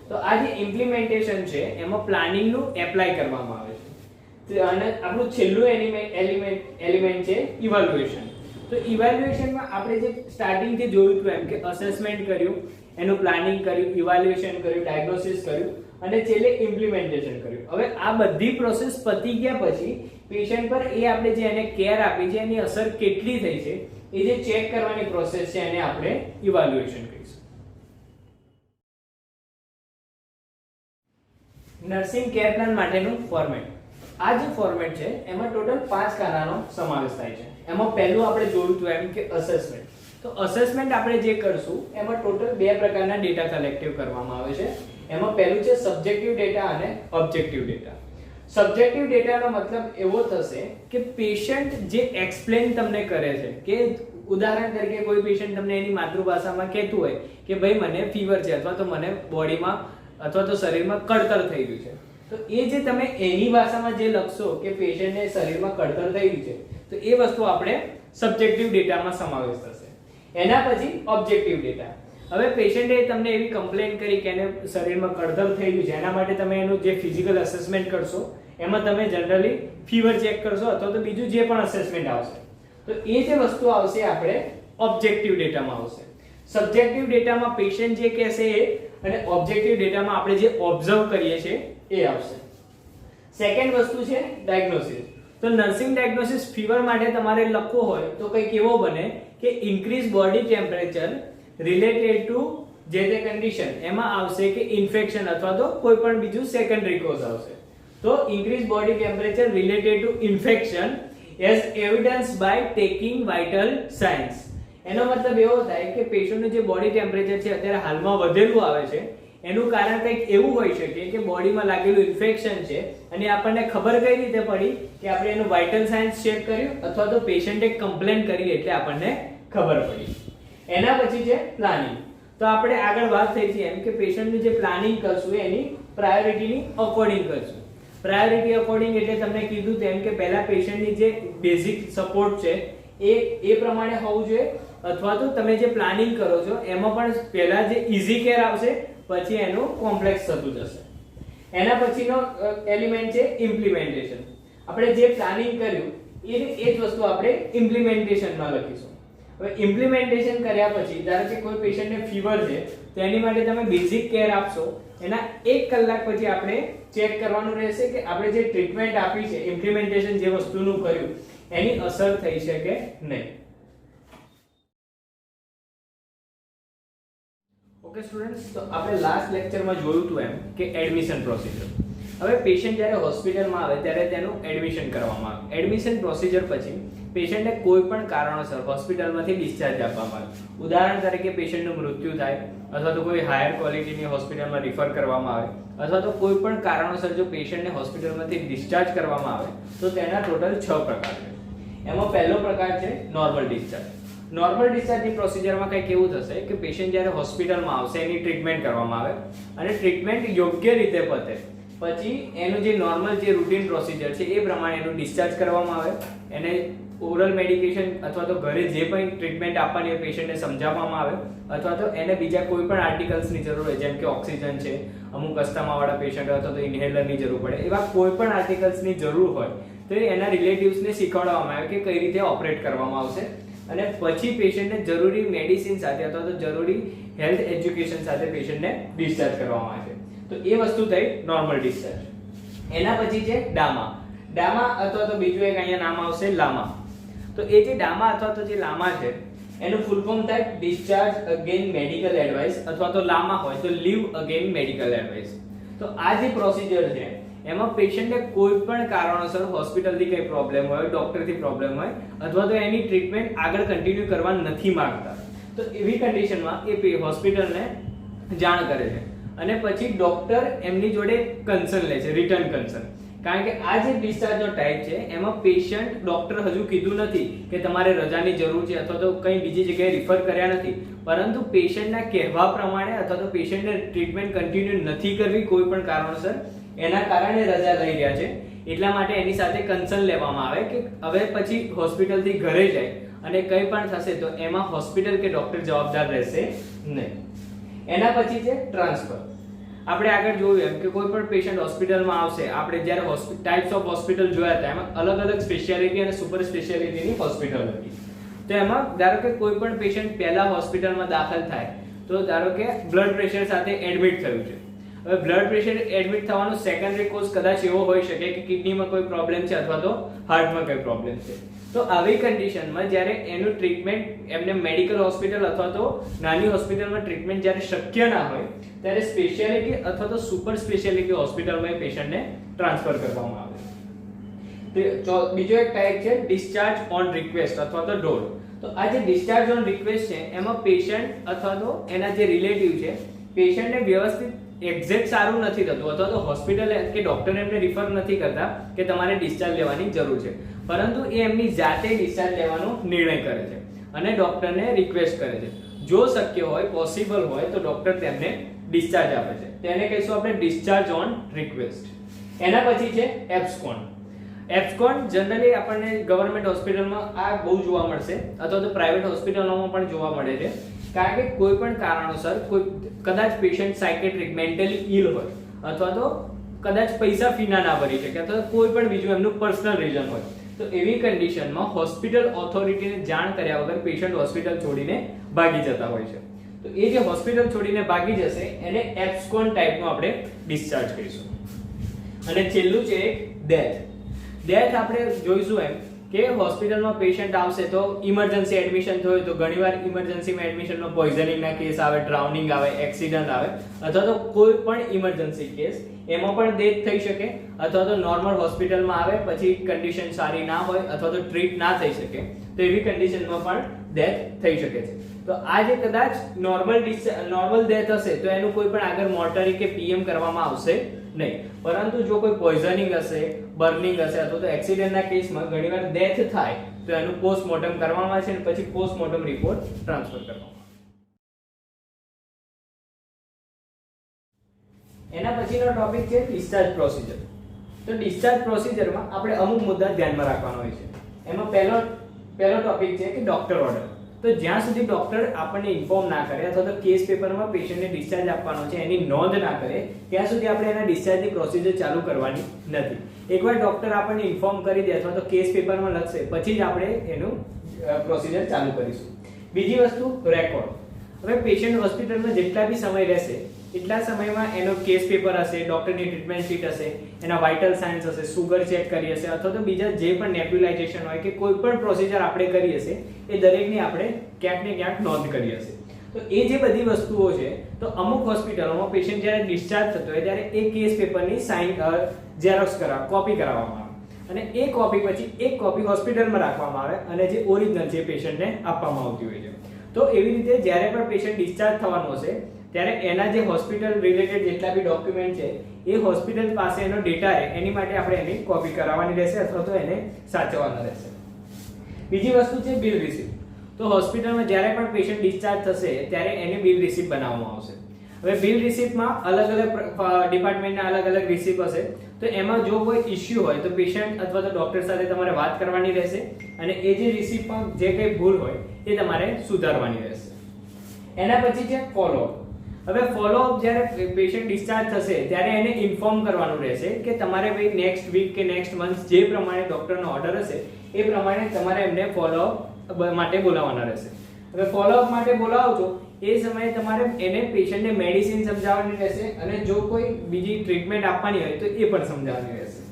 તો આ જે ઇમ્પ્લિમેન્ટેશન છે એમાં પ્લાનિંગનું એપ્લાય કરવામાં આવે છે. અને આપણું છેલ્લું એલિમેન્ટ છે ઇવેલ્યુએશન. તો ઇવેલ્યુએશનમાં આપણે જે સ્ટાર્ટિંગથી જોયું હતું એમ કે અસેસમેન્ટ કર્યું, એનું પ્લાનિંગ કર્યું, ઇવેલ્યુએશન કર્યું, ડાયગ્નોસિસ કર્યું અને છેલ્લે ઇમ્પ્લિમેન્ટેશન કર્યું. હવે આ બધી પ્રોસેસ પતી ગયા પછી પેશન્ટ પર એ આપણે જે એને કેર આપી છે એની અસર કેટલી થઈ છે એ જે ચેક કરવાની પ્રોસેસ છે એને આપણે ઇવેલ્યુએશન કહીશું. નર્સિંગ કેર પ્લાન માટેનું ફોર્મેટ. આ જે ફોર્મેટ છે એમાં ટોટલ 5 ખાનાનો સમાવેશ થાય છે. એમાં પહેલું આપણે જોયું હતું એમ કે અસેસમેન્ટ. તો અસેસમેન્ટ આપણે જે કરશું એમાં ટોટલ 2 પ્રકારના ડેટા કલેક્ટિવ કરવામાં આવે છે. એમાં પહેલું છે સબ્જેક્ટિવ ડેટા અને ઓબ્જેક્ટિવ ડેટા. સબ્જેક્ટિવ ડેટાનો મતલબ એવો થશે કે પેશન્ટ જે એક્સપ્લેન તમને કરે છે કે ઉદાહરણ તરીકે કોઈ પેશન્ટ તમને એની માતૃભાષામાં કહેતું હોય કે ભાઈ મને ફીવર છે અથવા તો મને બોડીમાં અથવા તો શરીરમાં કળતર થઈ રહ્યું છે. તો એ જે તમે એની ભાષામાં જે લખશો કે પેશન્ટને શરીરમાં કળતર થઈ રહ્યું છે તો એ વસ્તુ આપણે સબ્જેક્ટિવ ડેટામાં સમાવેશ થશે. એના પછી ઓબ્જેક્ટિવ ડેટા. હવે પેશન્ટે તમને એવી કમ્પ્લેન કરી કે એને શરીરમાં કળતર થઈ ગયું છે એના માટે તમે એનું જે ફિઝિકલ અસેસમેન્ટ કરશો એમાં તમે જનરલી ફીવર ચેક કરશો અથવા તો બીજું જે પણ અસેસમેન્ટ આવશે તો એ જે વસ્તુ આવશે આપણે ઓબ્જેક્ટિવ ડેટામાં આવશે. સબ્જેક્ટિવ ડેટામાં પેશન્ટ જે કહેશે એ અને ઓબ્જેક્ટિવ ડેટામાં આપણે જે ઓબ્ઝર્વ કરીએ છીએ એ આવશે. સેકન્ડ વસ્તુ છે ડાયગ્નોસિસ. તો નર્સિંગ ડાયગ્નોસિસ ફીવર માટે તમારે લખવો હોય તો કંઈક એવો બને કે increase body temperature related two જે તે કન્ડિશન એમાં આવશે કે ઇન્ફેક્શન અથવા તો કોઈ પણ બીજું સેકન્ડરી કોઝ આવશે. તો increase body temperature related to infection as evidence by taking vital signs. એનો મતલબ એવો થાય કે પેશન્ટનું જે બોડી ટેમ્પરેચર છે અત્યારે હાલમાં વધેલું આવે છે, એનું કારણ કંઈક એવું હોઈ શકે કે બોડીમાં લાગેલું ઇન્ફેક્શન છે અને આપણને ખબર કઈ રીતે પડી કે આપણે એનું વાઇટલ સાયન્સ ચેક કર્યું અથવા તો પેશન્ટે કમ્પ્લેન કરી એટલે આપણને ખબર પડી. એના પછી છે પ્લાનિંગ. તો આપણે આગળ વાત થઈ છે એમ કે પેશન્ટનું જે પ્લાનિંગ કરશું એની પ્રાયોરિટીની અકોર્ડિંગ કરશું. પ્રાયોરિટી અકોર્ડિંગ એટલે તમને કીધું તેમ કે પહેલા પેશન્ટની જે બેઝિક સપોર્ટ છે એ પ્રમાણે હોવું જોઈએ, અથવા તો તમે જે પ્લાનિંગ કરો છો એમાં પણ પહેલા જે ઈઝી કેર આવશે પછી એનું કોમ્પ્લેક્સ થતું જશે. એના પછીનો એલિમેન્ટ છે ઇમ્પ્લિમેન્ટેશન. આપણે જે પ્લાનિંગ કર્યું એ જ વસ્તુ આપણે ઇમ્પ્લિમેન્ટેશનમાં લખીશું. હવે ઇમ્પ્લિમેન્ટેશન કર્યા પછી ધારો કે કોઈ પેશન્ટને ફીવર છે તો એની માટે તમે બેઝિક કેર આપશો, એના 1 કલાક પછી આપણે ચેક કરવાનું રહેશે કે આપણે જે ટ્રીટમેન્ટ આપી છે, ઇમ્પ્લિમેન્ટેશન જે વસ્તુનું કર્યું એની અસર થઈ છે કે નહીં. ઓકે સ્ટુડન્ટ્સ, તો આપણે લાસ્ટ લેક્ચરમાં જોયું હતું એમ કે એડમિશન પ્રોસિજર. હવે પેશન્ટ જ્યારે હોસ્પિટલમાં આવે ત્યારે તેનું એડમિશન કરવામાં આવે. એડમિશન પ્રોસિજર પછી પેશન્ટને કોઈ પણ કારણોસર હોસ્પિટલમાંથી ડિસ્ચાર્જ આપવામાં આવે. ઉદાહરણ તરીકે પેશન્ટનું મૃત્યુ થાય અથવા તો કોઈ હાયર ક્વોલિટીની હોસ્પિટલમાં રિફર કરવામાં આવે અથવા તો કોઈ પણ કારણોસર જો પેશન્ટને હોસ્પિટલમાંથી ડિસ્ચાર્જ કરવામાં આવે તો તેના ટોટલ 6 પ્રકાર છે. એમાં પહેલો પ્રકાર છે નોર્મલ ડિસ્ચાર્જ. નોર્મલ ડિસ્ચાર્જની પ્રોસિજરમાં કંઈક એવું થશે કે પેશન્ટ જ્યારે હોસ્પિટલમાં આવશે એની ટ્રીટમેન્ટ કરવામાં આવે અને ટ્રીટમેન્ટ યોગ્ય રીતે પતે પછી એનું જે નોર્મલ જે રૂટીન પ્રોસિજર છે એ પ્રમાણે એનું ડિસ્ચાર્જ કરવામાં આવે. એને ઓરલ મેડિકેશન અથવા તો ઘરે જે પણ ટ્રીટમેન્ટ આપવાની હોય પેશન્ટને સમજાવવામાં આવે અથવા તો એને બીજા કોઈ પણ આર્ટિકલ્સની જરૂર હોય જેમ કે ઓક્સિજન છે, અમુક અસ્થમાવાળા પેશન્ટ અથવા તો ઇન્હેલરની જરૂર પડે, એવા કોઈ પણ આર્ટિકલ્સની જરૂર હોય તો એના રિલેટિવ્સને શીખવાડવામાં આવે કે કઈ રીતે ઓપરેટ કરવામાં આવશે અને પછી પેશન્ટને જરૂરી મેડિસિન સાથે અથવા તો જરૂરી હેલ્થ એજ્યુકેશન સાથે પેશન્ટને ડિસ્ચાર્જ કરવામાં આવે છે. તો એ વસ્તુ થઈ નોર્મલ ડિસ્ચાર્જ. એના પછી છે ડામા. ડામા અથવા તો બીજું એક અહીંયા નામ આવશે લામા. તો એ જે ડામા અથવા તો જે લામા છે એનું ફૂલ ફોર્મ થાય ડિસ્ચાર્જ અગેન મેડિકલ એડવાઇસ અથવા તો લામા હોય તો લીવ અગેન મેડિકલ એડવાઇસ. તો આ જે પ્રોસિજર છે એમાં પેશન્ટને કોઈ પણ કારણોસર હોસ્પિટલથી કઈ પ્રોબ્લેમ હોય, ડોક્ટરથી પ્રોબ્લેમ હોય અથવા તો એની ટ્રીટમેન્ટ આગળ કન્ટિન્યુ કરવા નથી માંગતા તો એવી કન્ડિશનમાં એ હોસ્પિટલને જાણ કરે છે અને પછી ડોક્ટર એમની જોડે કન્સર્ન લે છે, રિટર્ન કન્સર્ન. કારણ કે આ જે ડિસ્ચાર્જનો ટાઈપ છે એમાં પેશન્ટ ડોક્ટર હજુ કીધું નથી કે તમારે રજાની જરૂર છે અથવા તો કંઈ બીજી જગ્યાએ રિફર કર્યા નથી, પરંતુ પેશન્ટના કહેવા પ્રમાણે અથવા તો પેશન્ટને ટ્રીટમેન્ટ કન્ટિન્યુ નથી કરવી કોઈ પણ કારણોસર, એના કારણે રજા લઈ રહ્યા છે. એટલા માટે એની સાથે કન્સર્ન લેવામાં આવે કે હવે પછી હોસ્પિટલથી ઘરે જાય અને કંઈ પણ થશે તો એમાં હોસ્પિટલ કે ડોક્ટર જવાબદાર રહેશે નહીં. એના પછી છે ટ્રાન્સફર. આપણે આગળ જોયું એમ કે કોઈ પણ પેશન્ટ હોસ્પિટલમાં આવશે, આપણે જ્યારે ટાઈપ્સ ઓફ હોસ્પિટલ જોયા હતા એમાં અલગ અલગ સ્પેશિયાલિટી અને સુપર સ્પેશિયાલિટીની હોસ્પિટલ હતી. તો એમાં ધારો કે કોઈ પણ પેશન્ટ પહેલા હોસ્પિટલમાં દાખલ થાય તો ધારો કે બ્લડ પ્રેશર સાથે એડમિટ થયું છે. હવે બ્લડ પ્રેશર એડમિટ થવાનો સેકન્ડરી કોઝ કદાચ એવો હોઈ શકે કે કિડનીમાં કોઈ પ્રોબ્લેમ છે અથવા તો હાર્ટમાં કોઈ પ્રોબ્લેમ છે. તો આવી કન્ડિશનમાં જ્યારે એનું ટ્રીટમેન્ટ એમને મેડિકલ હોસ્પિટલ અથવા તો નાની હોસ્પિટલમાં ટ્રીટમેન્ટ જ્યારે શક્ય ના હોય ત્યારે સ્પેશિયાલિટી અથવા તો સુપર સ્પેશિયાલિટી હોસ્પિટલમાં એ પેશન્ટને ટ્રાન્સફર કરવામાં આવે. તો બીજો એક ટાઈપ છે ડિસ્ચાર્જ ઓન રિક્વેસ્ટ અથવા તો ડોલ. તો આ જે ડિસ્ચાર્જ ઓન રિક્વેસ્ટ છે એમાં પેશન્ટ અથવા તો એના જે રિલેટિવ છે પેશન્ટને વ્યવસ્થિત એક્ઝેક્ટ સારું નથી થતું અથવા તો હોસ્પિટલ કે ડોક્ટર એમને રિફર નથી કરતા કે તમારે ડિસ્ચાર્જ લેવાની જરૂર છે, પરંતુ એ એમની જાતે ડિસ્ચાર્જ લેવાનો નિર્ણય કરે છે અને ડોક્ટરને રિક્વેસ્ટ કરે છે. જો શક્ય હોય, પોસિબલ હોય તો ડોક્ટર તેમને ડિસ્ચાર્જ આપે છે. તેને કહીશું આપણે ડિસ્ચાર્જ ઓન રિક્વેસ્ટ. એના પછી છે એબ્સકોન્ડ. એબ્સકોન્ડ જનરલી આપણને ગવર્નમેન્ટ હોસ્પિટલમાં આ બહુ જોવા મળશે અથવા તો પ્રાઇવેટ હોસ્પિટલોમાં પણ જોવા મળે છે. કારણ કે કોઈ પણ કારણોસર કદાચ પેશન્ટ સાયકેટ્રિક મેન્ટલી ઇલ હોય અથવા તો કદાચ પૈસા ફીના ના ભરી શકે અથવા કોઈ પણ બીજું એમનું પર્સનલ રીઝન હોય તો એવી કન્ડિશનમાં હોસ્પિટલ ઓથોરિટીને જાણ કર્યા વગર પેશન્ટ હોસ્પિટલ છોડીને ભાગી જતા હોય છે. તો એ જે હોસ્પિટલ છોડીને ભાગી જશે એને એબ્સકોન્ડ ટાઈપનો આપણે ડિસ્ચાર્જ કહીશું. અને છેલ્લું છે ડેથ. ડેથ આપણે જોઈશું એમ કે હોસ્પિટલમાં પેશન્ટ આવશે તો ઇમરજન્સી એડમિશન થયું તો ઘણીવાર ઇમરજન્સીમાં એડમિશનમાં પોઈઝનિંગના કેસ આવે, ડ્રાઉનિંગ આવે, એક્સિડન્ટ આવે અથવા તો કોઈ પણ ઇમરજન્સી કેસ એમાં પણ ડેથ થઈ શકે અથવા તો નોર્મલ હોસ્પિટલમાં આવે પછી કન્ડિશન સારી ના હોય અથવા તો ટ્રીટ ના થઈ શકે તો એવી કન્ડિશનમાં પણ ડેથ થઈ શકે છે. તો આ જે કદાચ નોર્મલ ડેથ હશે તો એનું કોઈ પણ આગળ મોર્ટરી કે પીએમ કરવામાં આવશે નહીં, પરંતુ જો કોઈ પોઈઝનિંગ હશે, બર્નિંગ હશે અથવા તો એક્સિડન્ટના કેસમાં ઘણીવાર ડેથ થાય તો એનું પોસ્ટમોર્ટમ કરવામાં આવે છે અને પછી પોસ્ટમોર્ટમ રિપોર્ટ ટ્રાન્સફર કરવામાં આવે. એના પછીનો ટોપિક છે ડિસ્ચાર્જ પ્રોસિજર. તો ડિસ્ચાર્જ પ્રોસિજરમાં આપણે અમુક મુદ્દા ધ્યાનમાં રાખવાનો હોય છે. એમાં પહેલો ટોપિક છે કે ડોક્ટર ઓર્ડર. તો જ્યાં સુધી ડોક્ટર આપણને ઇન્ફોર્મ ના કરે અથવા તો કેસ પેપરમાં પેશન્ટને ડિસ્ચાર્જ આપવાનો છે એની નોંધ ના કરે ત્યાં સુધી આપણે એના ડિસ્ચાર્જની પ્રોસિજર ચાલુ કરવાની નથી. એકવાર ડોક્ટર આપણને ઇન્ફોર્મ કરી દે અથવા તો કેસ પેપરમાં લખશે પછી જ આપણે એનું પ્રોસિજર ચાલુ કરીશું. બીજી વસ્તુ રેકોર્ડ. હવે પેશન્ટ હોસ્પિટલમાં જેટલા બી સમય રહેશે એટલા સમયમાં એનો કેસ પેપર હશે, ડોક્ટરની ટ્રીટમેન્ટ શીટ હશે, એના વાઇટલ સાઇન્સ હશે, સુગર ચેક કરી હશે અથવા તો બીજા જે પણ નેબ્યુલાઇઝેશન હોય કે કોઈ પણ પ્રોસિજર આપણે કરી હશે એ દરેકની આપણે ક્યાંક ને ક્યાંક નોંધ કરી હશે. તો એ જે બધી વસ્તુઓ છે તો અમુક હોસ્પિટલોમાં પેશન્ટ જ્યારે ડિસ્ચાર્જ થતો હોય ત્યારે એ કેસ પેપરની સાઇન ઝેરોક્સ કોપી કરાવવામાં આવે અને એ કોપી પછી એક કોપી હોસ્પિટલમાં રાખવામાં આવે અને જે ઓરિજિનલ છે પેશન્ટને આપવામાં આવતી હોય છે. તો એવી રીતે જ્યારે પણ પેશન્ટ ડિસ્ચાર્જ થવાનું હશે ત્યારે એના જે હોસ્પિટલ રિલેટેડ જેટલા બી ડોક્યુમેન્ટ છે એ હોસ્પિટલ પાસે એનો ડેટા રહે એની માટે આપણે એની કોપી કરાવવાની રહેશે અથવા તો એને સાચવવાના રહેશે. બીજી વસ્તુ છે બિલ રિસિપ્ટ. તો હોસ્પિટલમાં જ્યારે પણ પેશન્ટ ડિસ્ચાર્જ થશે ત્યારે એને બિલ રિસિપ્ટ બનાવવામાં આવશે. હવે બિલ રિસિપ્ટમાં અલગ અલગ ડિપાર્ટમેન્ટના અલગ અલગ રિસિપ્ટ હશે તો એમાં જો કોઈ ઇશ્યુ હોય તો પેશન્ટ અથવા તો ડોક્ટર સાથે તમારે વાત કરવાની રહેશે અને એ જે રિસિપ્ટમાં જે કંઈ ભૂલ હોય એ તમારે સુધારવાની રહેશે. એના પછી છે ફોલોઅપ. હવે ફોલોઅપ જ્યારે પેશન્ટ ડિસ્ચાર્જ થશે ત્યારે એને ઇન્ફોર્મ કરવાનું રહેશે કે તમારે ભાઈ નેક્સ્ટ વીક કે નેક્સ્ટ મંથ જે પ્રમાણે ડોક્ટરનો ઓર્ડર હશે એ પ્રમાણે તમારે એમને ફોલોઅપ માટે બોલાવવાના રહેશે. હવે ફોલોઅપ માટે બોલાવો છો એ સમયે તમારે એને પેશન્ટને મેડિસિન સમજાવવાની રહેશે અને જો કોઈ બીજી ટ્રીટમેન્ટ આપવાની હોય તો એ પણ સમજાવવાની રહેશે.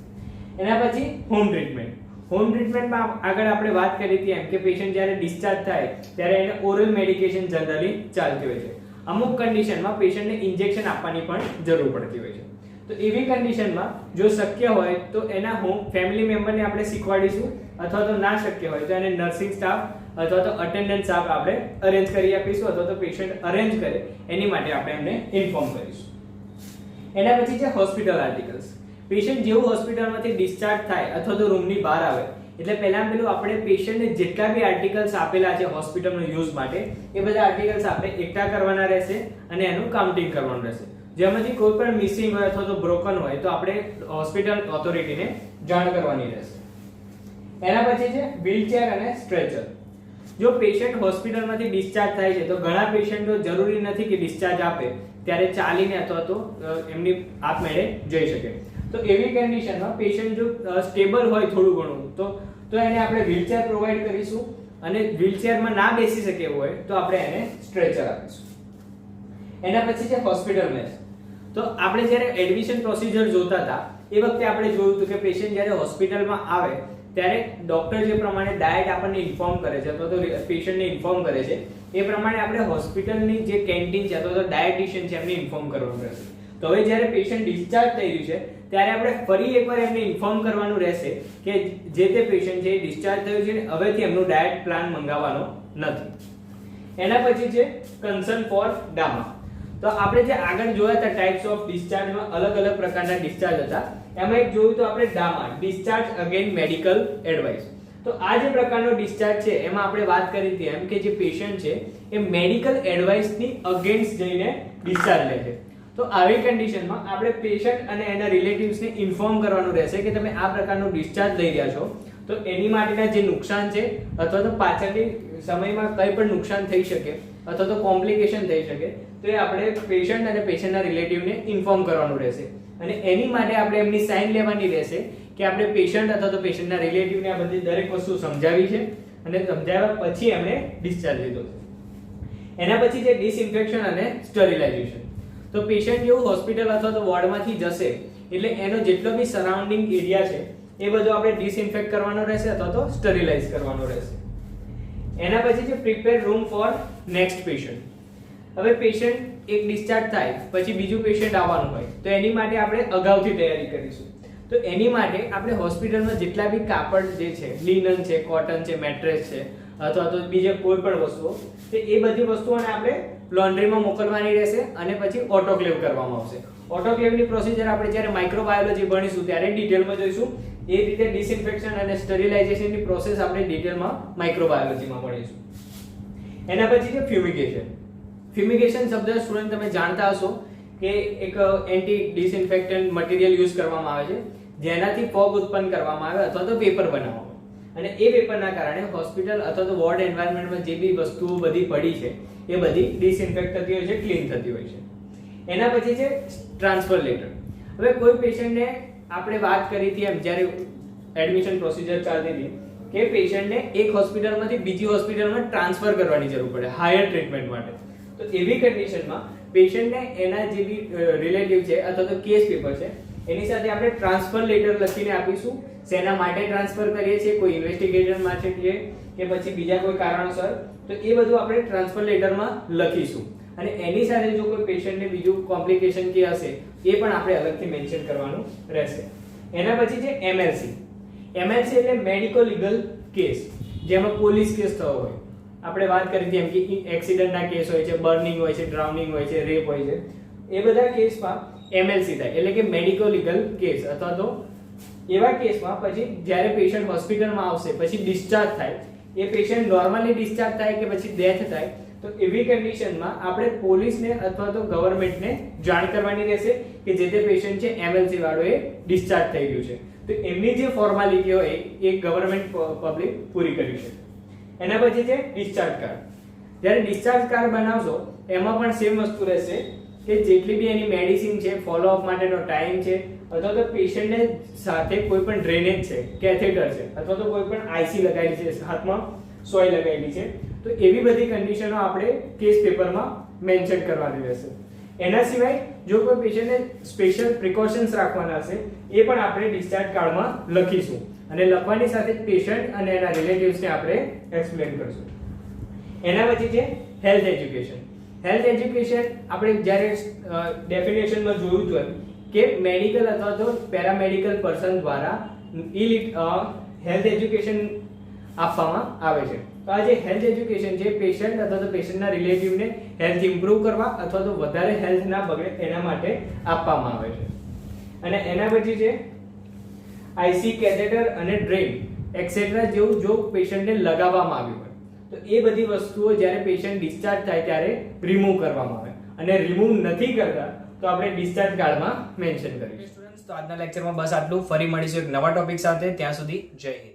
એના પછી હોમ ટ્રીટમેન્ટ. હોમ ટ્રીટમેન્ટમાં આગળ આપણે વાત કરી હતી એમ કે પેશન્ટ જ્યારે ડિસ્ચાર્જ થાય ત્યારે એને ઓરલ મેડિકેશન જનરલી ચાલતી હોય છે. અમુક કન્ડિશનમાં પેશન્ટને ઇન્જેક્શન આપવાની પણ જરૂર પડતી હોય છે. તો એવી કન્ડિશનમાં જો શક્ય હોય તો એના ફેમિલી મેમ્બરને આપણે શીખવાડીશું અથવા તો ના શક્ય હોય તો એને નર્સિંગ સ્ટાફ અથવા તો અટેન્ડન્ટ સ્ટાફ આપણે અરેન્જ કરી આપીશું અથવા તો પેશન્ટ અરેન્જ કરે એની માટે આપણે એમને ઇન્ફોર્મ કરીશું. એના પછી છે હોસ્પિટલ આર્ટિકલ્સ. પેશન્ટ જેવું હોસ્પિટલમાંથી ડિસ્ચાર્જ થાય અથવા તો રૂમની બહાર આવે એટલે પહેલા પેલું આપણે પેશન્ટને જેટલા બી આર્ટિકલ્સ આપેલા છે હોસ્પિટલનો યુઝ માટે એ બધા આર્ટિકલ્સ આપણે એકઠા કરવાના રહેશે અને એનું કાઉન્ટિંગ કરવાનું રહેશે. જેમાંથી કોઈ પણ મિસિંગ હોય અથવા તો બ્રોકન હોય તો આપણે હોસ્પિટલ ઓથોરિટીને જાણ કરવાની રહેશે. એના પછી છે વ્હીલચેર અને સ્ટ્રેચર. જો પેશન્ટ હોસ્પિટલમાંથી ડિસ્ચાર્જ થાય છે તો ઘણા પેશન્ટો જરૂરી નથી કે ડિસ્ચાર્જ આપે ત્યારે ચાલીને અથવા તો એમની આપમેળે જઈ શકે. તો એવી કન્ડિશનમાં પેશન્ટ જો સ્ટેબલ હોય થોડું ઘણું તો એને આપણે વ્હીલચેર પ્રોવાઈડ કરીશું અને વ્હીલચેરમાં ના બેસી શકે એવું હોય તો આપણે એને સ્ટ્રેચર આપીશું. એના પછી છે હોસ્પિટલ મેસ. તો આપણે જ્યારે એડમિશન પ્રોસિજર જોતા હતા એ વખતે આપણે જોયું હતું કે પેશન્ટ જ્યારે હોસ્પિટલમાં આવે ત્યારે ડોક્ટર જે પ્રમાણે ડાયટ આપણને ઇન્ફોર્મ કરે છે અથવા તો પેશન્ટને ઇન્ફોર્મ કરે છે એ પ્રમાણે આપણે હોસ્પિટલની જે કેન્ટીન છે અથવા તો ડાયટિશિયન છે એમને ઇન્ફોર્મ કરવાનું રહેશે. તો હવે જ્યારે પેશન્ટ ડિસ્ચાર્જ થઈ રહ્યું છે ત્યારે આપણે ફરી એકવાર એમને ઇન્ફોર્મ કરવાનું રહેશે કે જે તે પેશન્ટ છે ડિસ્ચાર્જ થયું છે ને હવેથી એમનું ડાયટ પ્લાન મંગાવવાનો નથી. એના પછી છે કન્સર્ન ફોર ડામા. તો આપણે જે આગળ જોયા હતા ટાઇપ્સ ઓફ ડિસ્ચાર્જમાં અલગ અલગ પ્રકારના ડિસ્ચાર્જ હતા એમાં એક જોયું તો આપણે drama discharge again medical advice. તો આ જે પ્રકારનો ડિસ્ચાર્જ છે એમાં આપણે વાત કરી હતી એમ કે જે પેશન્ટ છે એ મેડિકલ એડવાઇસની અગેન્સ્ટ જઈને ડિસ્ચાર્જ લે છે. તો આવી કન્ડિશનમાં આપણે પેશન્ટ અને એના રિલેટિવ્સને ઇન્ફોર્મ કરવાનું રહેશે કે તમે આ પ્રકારનો ડિસ્ચાર્જ લઈ રહ્યા છો તો એની માટેના જે નુકસાન છે અથવા તો પાછળની સમયમાં કંઈ પણ નુકસાન થઈ શકે અથવા તો કોમ્પ્લિકેશન થઈ શકે તો એ આપણે પેશન્ટ અને પેશન્ટના રિલેટિવને ઇન્ફોર્મ કરવાનું રહેશે અને એની માટે આપણે એમની સાઇન લેવાની રહેશે કે આપણે પેશન્ટ અથવા તો પેશન્ટના રિલેટિવને આ બધી દરેક વસ્તુ સમજાવી છે અને સમજાવ્યા પછી એમણે ડિસ્ચાર્જ લીધો છે. એના પછી છે ડિસઇન્ફેક્શન અને સ્ટરીલાઇઝેશન. તો પેશન્ટ જેવું હોસ્પિટલ અથવા તો વોર્ડમાંથી જશે એટલે એનો જેટલો બી સરાઉન્ડિંગ એરિયા છે એ બધું આપણે ડિસઇન્ફેક્ટ કરવાનો રહેશે અથવા તો સ્ટરીલાઇઝ કરવાનો રહેશે. એના પછી છે prepare room for next patient. હવે પેશન્ટ એક ડિસ્ચાર્જ થાય પછી બીજું પેશન્ટ આવવાનું હોય તો એની માટે આપણે અગાઉથી તૈયારી કરીશું. તો એની માટે આપણે હોસ્પિટલમાં જેટલા બી કાપડ જે છે લિનન છે, કોટન છે, મેટ્રેસ છે અથવા તો બીજે કોઈ પણ વસ્તુઓ, તો એ બધી વસ્તુઓને આપણે લોન્ડ્રીમાં મોકલવાની રહેશે અને પછી ઓટોક્લેવ કરવામાં આવશે. ઓટોક્લેવની પ્રોસિજર આપણે જ્યારે માઇક્રોબાયોલોજી ભણીશું ત્યારે ડિટેલમાં જોઈશું. એ રીતે ડિસઇન્ફેક્શન અને સ્ટરીલાઇઝેશનની પ્રોસેસ આપણે ડિટેલમાં માઇક્રોબાયોલોજીમાં ભણીશું. એના પછી છે ફ્યુમિગેશન. ફ્યુમિગેશન શબ્દ સ્ટુડન્ટ તમે જાણતા હશો કે એક એન્ટી ડિસઇન્ફેક્ટન્ટ મટીરિયલ યુઝ કરવામાં આવે છે જેનાથી ફોગ ઉત્પન્ન કરવામાં આવે અથવા તો વેપર બનાવવામાં આવે, અને એ વેપરના કારણે હોસ્પિટલ અથવા તો વોર્ડ એન્વાયરમેન્ટમાં જે બી વસ્તુઓ બધી પડી છે એ બધી ડિસઇન્ફેક્ટ થતી હોય છે, ક્લીન થતી હોય છે. એના પછી છે ટ્રાન્સફર લેટર. હવે કોઈ પેશન્ટને આપણે વાત કરી હતી એમ જ્યારે એડમિશન પ્રોસિજર ચાલતી હતી કે પેશન્ટને એક હોસ્પિટલમાંથી બીજી હોસ્પિટલમાં ટ્રાન્સફર કરવાની જરૂર પડે હાયર ટ્રીટમેન્ટ માટે. તો એવી કન્ડિશનમાં પેશન્ટને એના જે બી રિલેટિવ છે અથવા તો કેસ પેપર છે એની સાથે આપણે ટ્રાન્સફર લેટર લખીને આપીશું. શેના માટે ટ્રાન્સફર કરીએ છીએ, કોઈ ઇન્વેસ્ટિગેશન માટે કે પછી બીજા કોઈ કારણોસર, તો એ બધું આપણે ટ્રાન્સફર લેટરમાં લખીશું. અને એની સાથે જો કોઈ પેશન્ટને બીજું કોમ્પ્લિકેશન કે હશે એ પણ આપણે અલગથી મેન્શન કરવાનું રહેશે. એના પછી છે એમએલસી. એમએલસી એટલે મેડિકો લીગલ કેસ, જેમાં પોલીસ કેસ થયો હોય. આપણે વાત કરી હતી એમ કે એક્સિડન્ટના કેસ હોય છે, બર્નિંગ હોય છે, ડ્રાઉનિંગ હોય છે, રેપ હોય છે, એ બધા કેસમાં એમએલસી થાય, એટલે કે મેડિકો લીગલ કેસ. અથવા તો એવા કેસમાં પછી જ્યારે પેશન્ટ હોસ્પિટલમાં આવશે પછી ડિસ્ચાર્જ થાય, એ પેશન્ટ નોર્મલી ડિસ્ચાર્જ થાય કે પછી ડેથ થાય, તો એવી કન્ડિશનમાં આપણે પોલીસને અથવા તો ગવર્નમેન્ટને જાણ કરવાની રહેશે કે જે તે પેશન્ટ છે એમએલસી વાળો એ ડિસ્ચાર્જ થઈ ગયું છે. તો એમની જે ફોર્માલિટી હોય એ ગવર્નમેન્ટ પબ્લિક પૂરી કરી છે. એના પછી છે ડિસ્ચાર્જ કાર્ડ. જ્યારે ડિસ્ચાર્જ કાર્ડ બનાવશો એમાં પણ સેમ વસ્તુ રહેશે કે જેટલી બી એની મેડિસિન છે, ફોલોઅપ માટેનો ટાઈમ છે, અથવા તો પેશન્ટને સાથે કોઈ પણ ડ્રેનેજ છે, કેથેટર છે, અથવા તો કોઈ પણ આઈસી લગાવેલી છે, હાથમાં સોય લગાવેલી છે, તો એવી બધી કન્ડિશનો આપણે કેસ પેપરમાં મેન્શન કરવાની રહેશે. એના સિવાય જો કોઈ પેશન્ટને સ્પેશિયલ પ્રિકોશન્સ રાખવાના હશે એ પણ આપણે ડિસ્ચાર્જ કાર્ડમાં લખીશું, અને લખવાની સાથે પેશન્ટ અને એના રિલેટિવ્સને આપણે એક્સપ્લેન કરશું. એના પછી છે હેલ્થ એજ્યુકેશન. હેલ્થ એજ્યુકેશન આપણે જ્યારે ડેફિનેશનમાં જોયું હતું કે મેડિકલ અથવા તો પેરામેડિકલ પર્સન દ્વારા હેલ્થ એજ્યુકેશન આપવામાં આવે છે. તો આ જે હેલ્થ એજ્યુકેશન છે પેશન્ટ અથવા તો પેશન્ટના રિલેટિવને હેલ્થ ઇમ્પ્રૂવ કરવા અથવા તો વધારે હેલ્થ ના બગડે એના માટે આપવામાં આવે છે. અને એના પછી છે આઈસી, કેથેટર અને ડ્રેન એક્સેટ્રા જેવું જો પેશન્ટને લગાવવામાં આવ્યું હોય તો એ બધી વસ્તુઓ જ્યારે પેશન્ટ ડિસ્ચાર્જ થાય ત્યારે રિમૂવ કરવામાં આવે, અને રિમૂવ નથી કરતા તો આપણે ડિસ્ચાર્જ કાર્ડમાં મેન્શન કરીશું. સ્ટુડન્ટ્સ, તો આજના લેક્ચરમાં બસ આટલું. ફરી મળીશું એક નવા ટોપિક સાથે. ત્યાં સુધી જય હિન્દ.